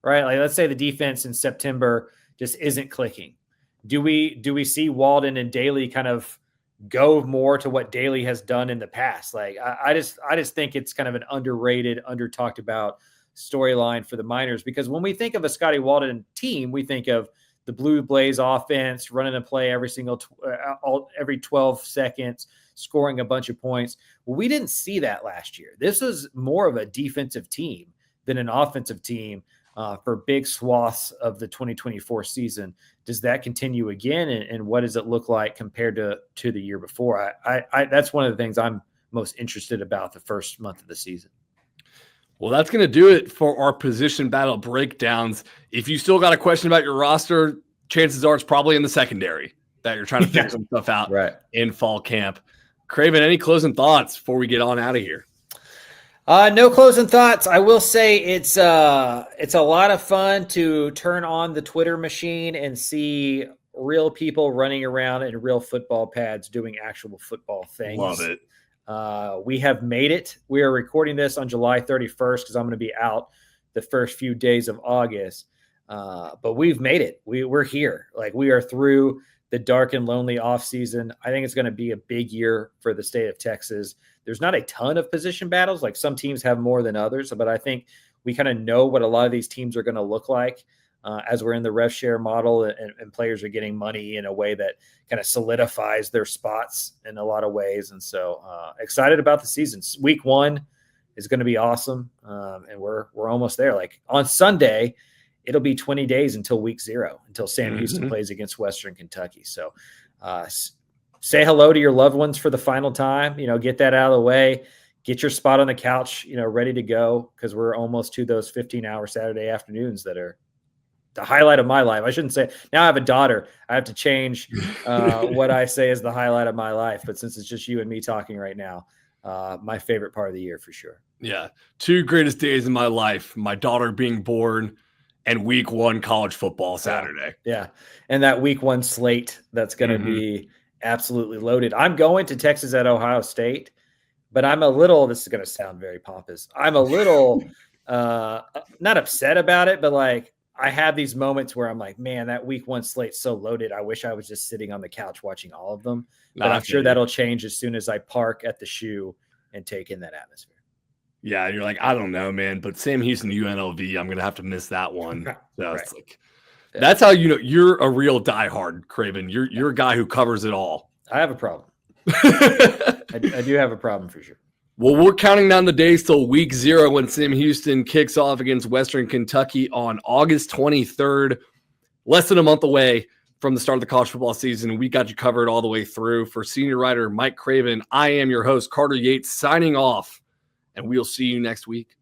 right? Like let's say the defense in September just isn't clicking. Do we see Walden and Daly kind of go more to what Daly has done in the past? Like I just think it's kind of an underrated, under talked about storyline for the Miners, because when we think of a Scotty Walden team, we think of the Blue Blaze offense running a play every 12 seconds, scoring a bunch of points. Well, we didn't see that last year. This was more of a defensive team than an offensive team for big swaths of the 2024 season. Does that continue again? And what does it look like compared to the year before? I that's one of the things I'm most interested about the first month of the season.
Well, that's going to do it for our position battle breakdowns. If you still got a question about your roster, chances are it's probably in the secondary that you're trying to figure some stuff out in fall camp. Craven, any closing thoughts before we get on out of here?
No closing thoughts. I will say it's a lot of fun to turn on the Twitter machine and see real people running around in real football pads doing actual football things.
Love it.
We have made it. We are recording this on July 31st because I'm going to be out the first few days of August. But we've made it. We're here. Like, we are through the dark and lonely off season. I think it's going to be a big year for the state of Texas. There's not a ton of position battles. Like, some teams have more than others, but I think we kind of know what a lot of these teams are going to look like as we're in the rev share model, and players are getting money in a way that kind of solidifies their spots in a lot of ways. And so excited about the season. Week 1 is going to be awesome. And we're almost there. Like, on Sunday, it'll be 20 days until week 0, until Sam Houston plays against Western Kentucky. So say hello to your loved ones for the final time, get that out of the way, get your spot on the couch, ready to go. 'Cause we're almost to those 15-hour Saturday afternoons that are the highlight of my life. I shouldn't say, now I have a daughter, I have to change what I say is the highlight of my life. But since it's just you and me talking right now, my favorite part of the year for sure.
Yeah. 2 greatest days in my life, my daughter being born and week 1 college football Saturday.
Yeah. And that week 1 slate, that's going to be absolutely loaded. I'm going to Texas at Ohio State, but this is going to sound very pompous. I'm a little not upset about it, but like, I have these moments where I'm like, man, that week 1 slate's so loaded. I wish I was just sitting on the couch watching all of them. But I'm sure that'll change as soon as I park at the shoe and take in that atmosphere.
Yeah, you're like, I don't know, man, but Sam Houston UNLV, I'm going to have to miss that one. So it's like, that's how you're a real diehard, Craven. You're a guy who covers it all.
I have a problem. I do have a problem for sure.
Well, we're counting down the days till week 0 when Sam Houston kicks off against Western Kentucky on August 23rd. Less than a month away from the start of the college football season. We got you covered all the way through. For senior writer Mike Craven, I am your host, Carter Yates, signing off, and we'll see you next week.